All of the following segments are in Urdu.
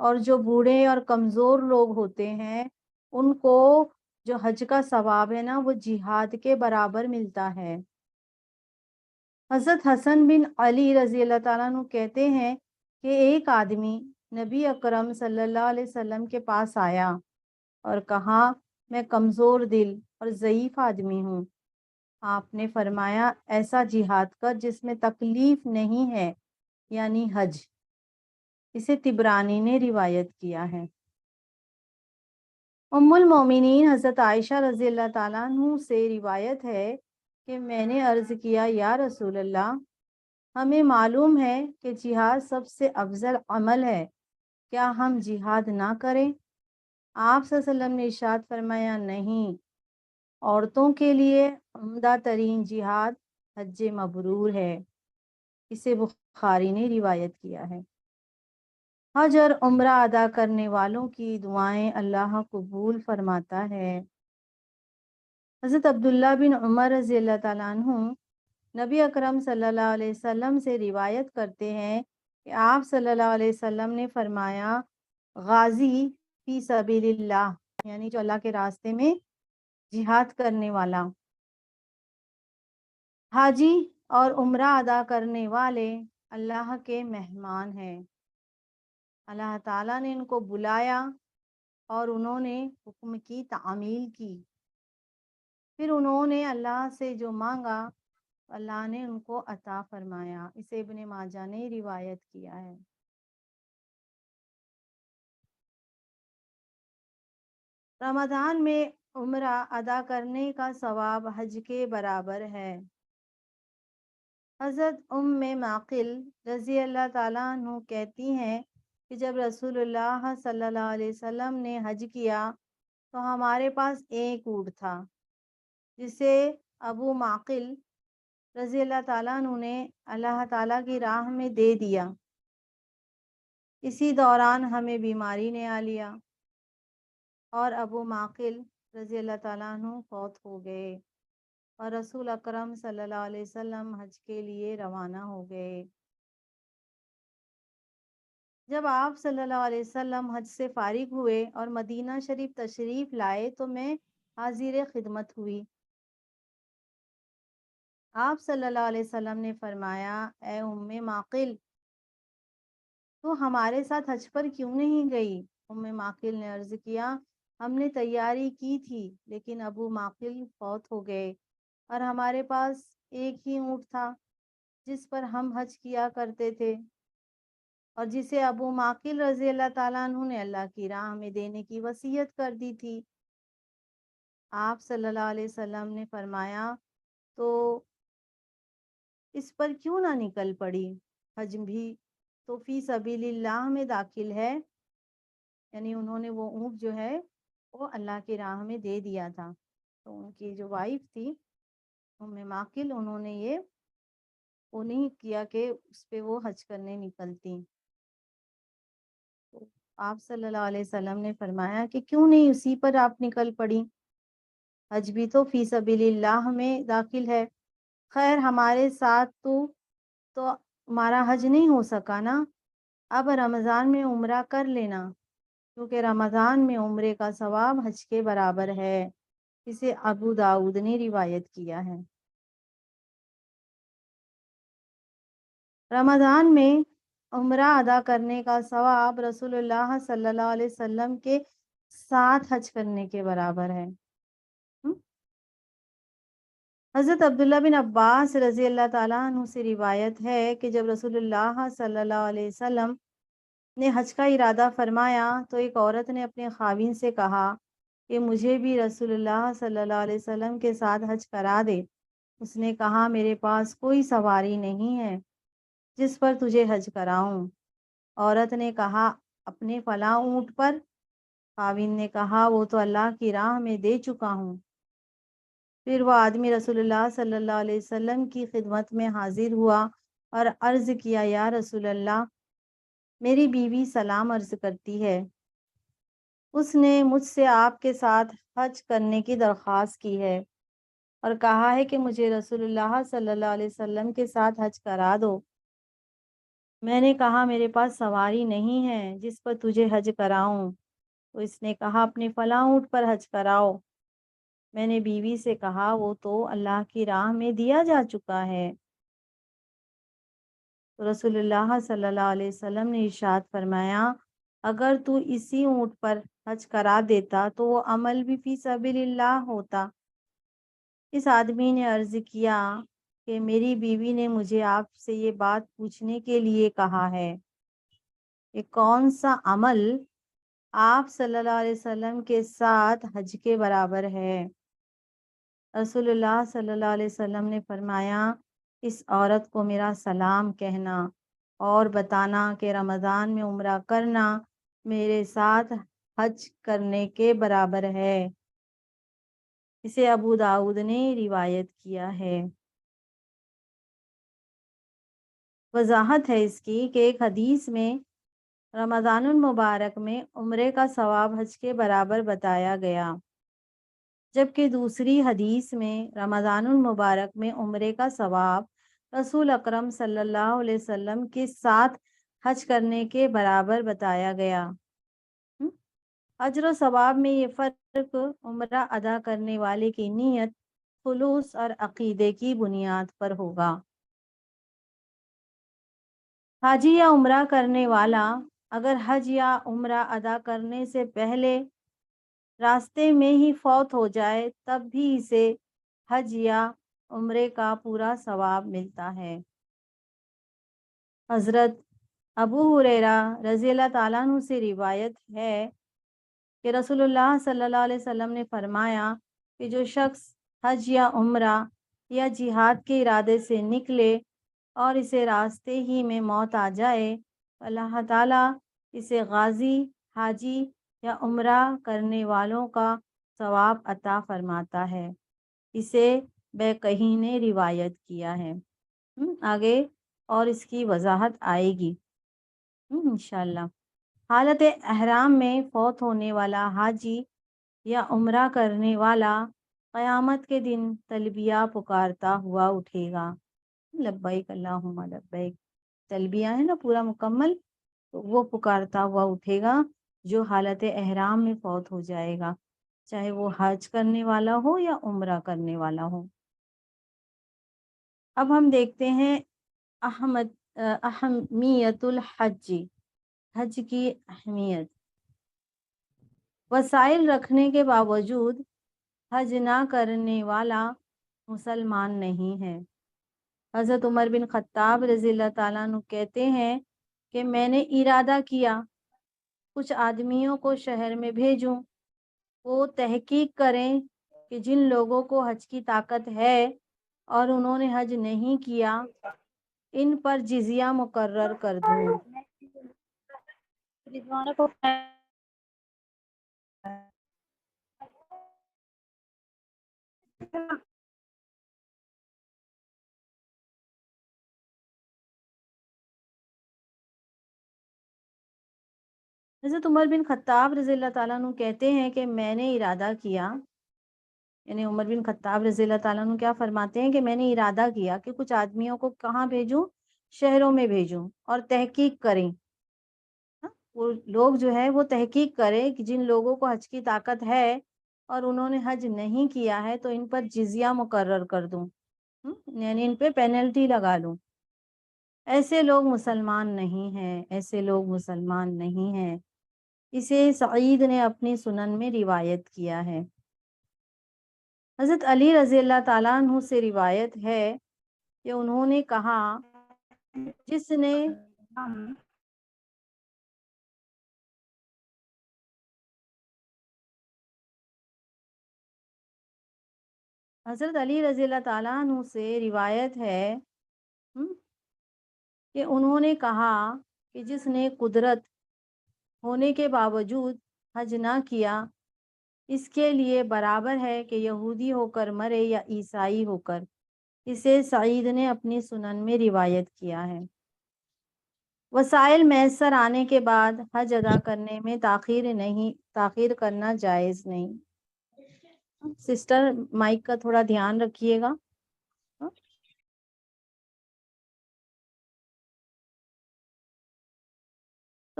اور جو بوڑھے اور کمزور لوگ ہوتے ہیں ان کو جو حج کا ثواب ہے نا وہ جہاد کے برابر ملتا ہے۔ حضرت حسن بن علی رضی اللہ تعالیٰ عنہ کہتے ہیں کہ ایک آدمی نبی اکرم صلی اللہ علیہ وسلم کے پاس آیا اور کہا میں کمزور دل اور ضعیف آدمی ہوں۔ آپ نے فرمایا ایسا جہاد کر جس میں تکلیف نہیں ہے، یعنی حج۔ اسے طبرانی نے روایت کیا ہے۔ ام المومنین حضرت عائشہ رضی اللہ تعالیٰ عنہ سے روایت ہے کہ میں نے عرض کیا یا رسول اللہ، ہمیں معلوم ہے کہ جہاد سب سے افضل عمل ہے، کیا ہم جہاد نہ کریں؟ آپ صلی اللہ علیہ وسلم نے ارشاد فرمایا نہیں، عورتوں کے لیے عمدہ ترین جہاد حج مبرور ہے۔ اسے بخاری نے روایت کیا ہے۔ حج اور عمرہ ادا کرنے والوں کی دعائیں اللہ قبول فرماتا ہے۔ حضرت عبداللہ بن عمر رضی اللہ تعالیٰ عنہ نبی اکرم صلی اللہ علیہ وسلم سے روایت کرتے ہیں کہ آپ صلی اللہ علیہ وسلم نے فرمایا غازی فی سبیل اللہ، یعنی جو اللہ کے راستے میں جہاد کرنے والا، حاجی اور عمرہ ادا کرنے والے اللہ کے مہمان ہیں۔ اللہ تعالیٰ نے ان کو بلایا اور انہوں نے حکم کی تعمیل کی، پھر انہوں نے اللہ سے جو مانگا اللہ نے ان کو عطا فرمایا۔ اسے ابن ماجہ نے روایت کیا ہے۔ رمضان میں عمرہ ادا کرنے کا ثواب حج کے برابر ہے۔ حضرت ام معقل رضی اللہ تعالیٰ عنہ کہتی ہیں کہ جب رسول اللہ صلی اللہ علیہ وسلم نے حج کیا تو ہمارے پاس ایک اونٹ تھا جسے ابو معقل رضی اللہ تعالیٰ عنہ نے اللہ تعالیٰ کی راہ میں دے دیا۔ اسی دوران ہمیں بیماری نے آ لیا اور ابو معقل رضی اللہ تعالیٰ عنہ فوت ہو گئے اور رسول اکرم صلی اللہ علیہ وسلم حج کے لیے روانہ ہو گئے۔ جب آپ صلی اللہ علیہ وسلم حج سے فارغ ہوئے اور مدینہ شریف تشریف لائے تو میں حاضر خدمت ہوئی۔ آپ صلی اللہ علیہ وسلم نے فرمایا اے ام معقل، تو ہمارے ساتھ حج پر کیوں نہیں گئی؟ ام معقل نے عرض کیا ہم نے تیاری کی تھی لیکن ابو معقل فوت ہو گئے اور ہمارے پاس ایک ہی اونٹ تھا جس پر ہم حج کیا کرتے تھے اور جسے ابو معقل رضی اللہ تعالیٰ عنہ نے اللہ کی راہ میں دینے کی وصیت کر دی تھی۔ آپ صلی اللہ علیہ وسلم نے فرمایا تو اس پر کیوں نہ نکل پڑی؟ حج بھی تو فی سبیل اللہ میں داخل ہے، یعنی انہوں نے وہ اونٹ جو ہے وہ اللہ کی راہ میں دے دیا تھا۔ تو ان کی جو وائف تھی ام معقل، انہوں نے یہ وہ نہیں کیا کہ اس پہ وہ حج کرنے نکلتی۔ تو آپ صلی اللہ علیہ وسلم نے فرمایا کہ کیوں نہیں اسی پر آپ نکل پڑی، حج بھی تو فی سبیل اللہ میں داخل ہے۔ خیر ہمارے ساتھ تو ہمارا حج نہیں ہو سکا نا، اب رمضان میں عمرہ کر لینا کیونکہ رمضان میں عمرے کا ثواب حج کے برابر ہے۔ اسے ابو داؤد نے روایت کیا ہے۔ رمضان میں عمرہ ادا کرنے کا ثواب رسول اللہ صلی اللہ علیہ وسلم کے ساتھ حج کرنے کے برابر ہے۔ حضرت عبداللہ بن عباس رضی اللہ تعالیٰ عنہ سے روایت ہے کہ جب رسول اللہ صلی اللہ علیہ وسلم نے حج کا ارادہ فرمایا تو ایک عورت نے اپنے خاوند سے کہا کہ مجھے بھی رسول اللہ صلی اللہ علیہ وسلم کے ساتھ حج کرا دے۔ اس نے کہا میرے پاس کوئی سواری نہیں ہے جس پر تجھے حج کراؤں۔ عورت نے کہا اپنے فلاں اونٹ پر۔ خاوند نے کہا وہ تو اللہ کی راہ میں دے چکا ہوں۔ پھر وہ آدمی رسول اللہ صلی اللہ علیہ وسلم کی خدمت میں حاضر ہوا اور عرض کیا یا رسول اللہ، میری بیوی سلام عرض کرتی ہے، اس نے مجھ سے آپ کے ساتھ حج کرنے کی درخواست کی ہے اور کہا ہے کہ مجھے رسول اللہ صلی اللہ علیہ وسلم کے ساتھ حج کرا دو۔ میں نے کہا میرے پاس سواری نہیں ہے جس پر تجھے حج کراؤں، تو اس نے کہا اپنے فلاں اونٹ پر حج کراؤ۔ میں نے بیوی سے کہا وہ تو اللہ کی راہ میں دیا جا چکا ہے۔ تو رسول اللہ صلی اللہ علیہ وسلم نے ارشاد فرمایا اگر تو اسی اونٹ پر حج کرا دیتا تو وہ عمل بھی فی سبیل اللہ ہوتا۔ اس آدمی نے عرض کیا کہ میری بیوی نے مجھے آپ سے یہ بات پوچھنے کے لیے کہا ہے کہ کون سا عمل آپ صلی اللہ علیہ وسلم کے ساتھ حج کے برابر ہے؟ رسول اللہ صلی اللہ علیہ وسلم نے فرمایا اس عورت کو میرا سلام کہنا اور بتانا کہ رمضان میں عمرہ کرنا میرے ساتھ حج کرنے کے برابر ہے۔ اسے ابو داؤد نے روایت کیا ہے۔ وضاحت ہے اس کی کہ ایک حدیث میں رمضان المبارک میں عمرے کا ثواب حج کے برابر بتایا گیا، جبکہ دوسری حدیث میں رمضان المبارک میں عمرے کا ثواب رسول اکرم صلی اللہ علیہ وسلم کے ساتھ حج کرنے کے برابر بتایا گیا۔ اجر و ثواب میں یہ فرق عمرہ ادا کرنے والے کی نیت، خلوص اور عقیدے کی بنیاد پر ہوگا۔ حاجی یا عمرہ کرنے والا اگر حج یا عمرہ ادا کرنے سے پہلے راستے میں ہی فوت ہو جائے تب بھی اسے حج یا عمرے کا پورا ثواب ملتا ہے۔ حضرت ابو ہریرہ رضی اللہ تعالیٰ عنہ سے روایت ہے کہ رسول اللہ صلی اللہ علیہ وسلم نے فرمایا کہ جو شخص حج یا عمرہ یا جہاد کے ارادے سے نکلے اور اسے راستے ہی میں موت آ جائے، اللہ تعالیٰ اسے غازی، حاجی یا عمرہ کرنے والوں کا ثواب عطا فرماتا ہے۔ اسے بیقی نے روایت کیا ہے۔ آگے اور اس کی وضاحت آئے گی انشاءاللہ۔ حالت احرام میں فوت ہونے والا حاجی یا عمرہ کرنے والا قیامت کے دن تلبیہ پکارتا ہوا اٹھے گا، لبیک اللہم لبیک، تلبیہ ہے نا پورا مکمل، تو وہ پکارتا ہوا اٹھے گا جو حالت احرام میں فوت ہو جائے گا، چاہے وہ حج کرنے والا ہو یا عمرہ کرنے والا ہو۔ اب ہم دیکھتے ہیں اہمیت الحج، حج کی اہمیت۔ وسائل رکھنے کے باوجود حج نہ کرنے والا مسلمان نہیں ہے۔ حضرت عمر بن خطاب رضی اللہ تعالیٰ عنہ کہتے ہیں کہ میں نے ارادہ کیا کچھ آدمیوں کو شہر میں بھیجوں، وہ تحقیق کریں کہ جن لوگوں کو حج کی طاقت ہے اور انہوں نے حج نہیں کیا ان پر جزیہ مقرر کر دوں۔ حضرت عمر بن خطاب رضی اللہ تعالیٰ عنہ کہتے ہیں کہ میں نے ارادہ کیا، یعنی عمر بن خطاب رضی اللہ تعالیٰ عنہ کیا فرماتے ہیں کہ میں نے ارادہ کیا کہ کچھ آدمیوں کو کہاں بھیجوں، شہروں میں بھیجوں اور تحقیق کریں، وہ لوگ جو ہے وہ تحقیق کریں کہ جن لوگوں کو حج کی طاقت ہے اور انہوں نے حج نہیں کیا ہے تو ان پر جزیہ مقرر کر دوں، یعنی ان پہ پینلٹی لگا لوں۔ ایسے لوگ مسلمان نہیں ہیں، ایسے لوگ مسلمان نہیں ہیں۔ اسے سعید نے اپنی سنن میں روایت کیا ہے۔ حضرت علی رضی اللہ تعالیٰ عنہ سے روایت ہے کہ انہوں نے کہا جس نے حضرت علی رضی اللہ تعالیٰ عنہ سے روایت ہے کہ انہوں نے کہا کہ جس نے قدرت ہونے کے باوجود حج نہ کیا اس کے لیے برابر ہے کہ یہودی ہو کر مرے یا عیسائی ہو کر۔ اسے سعید نے اپنی سنن میں روایت کیا ہے۔ وسائل میسر آنے کے بعد حج ادا کرنے میں تاخیر کرنا جائز نہیں۔ سسٹر مائک کا تھوڑا دھیان رکھیے گا۔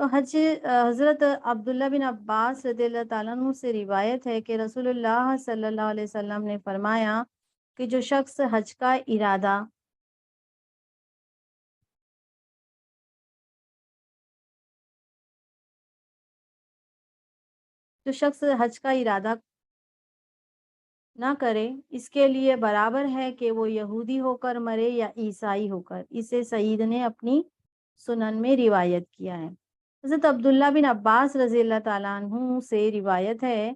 تو حضرت عبداللہ بن عباس رضی اللہ تعالیٰ عنہ سے روایت ہے کہ رسول اللہ صلی اللہ علیہ وسلم نے فرمایا کہ جو شخص حج کا ارادہ نہ کرے اس کے لیے برابر ہے کہ وہ یہودی ہو کر مرے یا عیسائی ہو کر. اسے سعید نے اپنی سنن میں روایت کیا ہے. حضرت عبداللہ بن عباس رضی اللہ تعالیٰ عنہ سے روایت ہے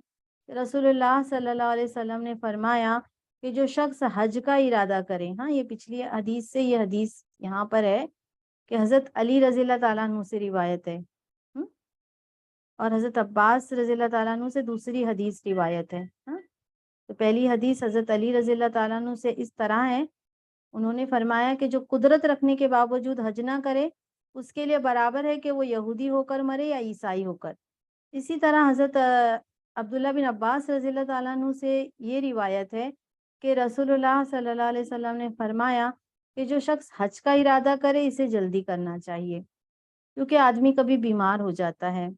کہ رسول اللہ صلی اللہ علیہ وسلم نے فرمایا کہ جو شخص حج کا ارادہ کرے، ہاں یہ پچھلی حدیث سے یہ حدیث یہاں پر ہے کہ حضرت علی رضی اللہ تعالیٰ عنہ سے روایت ہے، اور حضرت عباس رضی اللہ تعالیٰ عنہ سے دوسری حدیث روایت ہے. تو پہلی حدیث حضرت علی رضی اللہ تعالیٰ عنہ سے اس طرح ہے، انہوں نے فرمایا کہ جو قدرت رکھنے کے باوجود حج نہ کرے اس کے لیے برابر ہے کہ وہ یہودی ہو کر مرے یا عیسائی ہو کر. اسی طرح حضرت عبداللہ بن عباس رضی اللہ تعالیٰ عنہ سے یہ روایت ہے کہ رسول اللہ صلی اللہ علیہ وسلم نے فرمایا کہ جو شخص حج کا ارادہ کرے اسے جلدی کرنا چاہیے، کیونکہ آدمی کبھی بیمار ہو جاتا ہے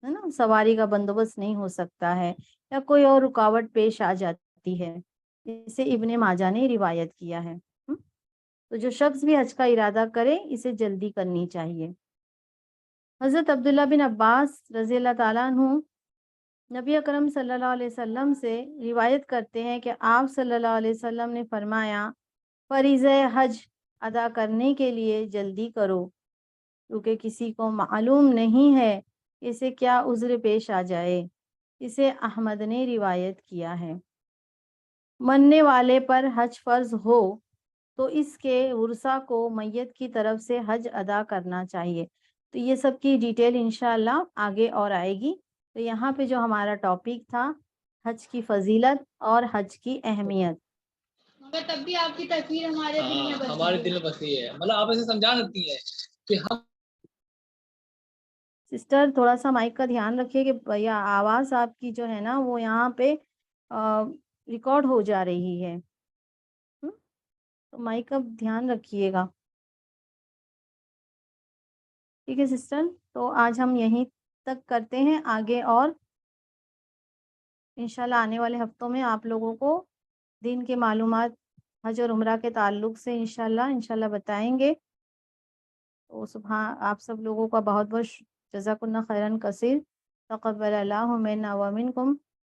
نا، سواری کا بندوبست نہیں ہو سکتا ہے یا کوئی اور رکاوٹ پیش آ جاتی ہے. اسے ابن ماجہ نے روایت کیا ہے. تو جو شخص بھی حج کا ارادہ کرے اسے جلدی کرنی چاہیے. حضرت عبداللہ بن عباس رضی اللہ تعالیٰ عنہ نبی اکرم صلی اللہ علیہ وسلم سے روایت کرتے ہیں کہ آپ صلی اللہ علیہ وسلم نے فرمایا فریضہ حج ادا کرنے کے لیے جلدی کرو، کیونکہ کسی کو معلوم نہیں ہے اسے کیا عذر پیش آ جائے. اسے احمد نے روایت کیا ہے. مرنے والے پر حج فرض ہو تو اس کے ورثہ کو میت کی طرف سے حج ادا کرنا چاہیے. تو یہ سب کی ڈیٹیل انشاءاللہ آگے اور آئے گی. تو یہاں پہ جو ہمارا ٹاپک تھا حج کی فضیلت اور حج کی اہمیت، مگر تب بھی آپ کی تصویر ہمارے دل میں بسی ہے. مطلب آپ ایسے سمجھا سکتی ہیں کہ ہم سسٹر تھوڑا سا مائک کا دھیان رکھیے کہ یا آواز آپ کی جو ہے نا وہ یہاں پہ ریکارڈ ہو جا رہی ہے، تو مائک کا دھیان رکھیے گا. ٹھیک ہے سسٹر، تو آج ہم یہیں تک کرتے ہیں. آگے اور انشاءاللہ آنے والے ہفتوں میں آپ لوگوں کو دین کے معلومات حج اور عمرہ کے تعلق سے انشاءاللہ بتائیں گے. تو آپ سب لوگوں کا بہت بہت جزاک اللہ خیرن کثیر. تقبل اللہ منا ومنکم.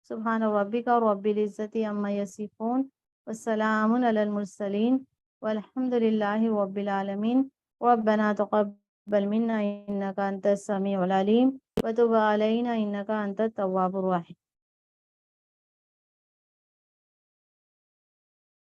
سبحان ربک رب العزت عما یصفون والسلام علی المرسلین والحمد للہ رب العالمین. ربنا تقبل منا انک انت السمیع العلیم وتب علینا انک انت التواب الرحیم.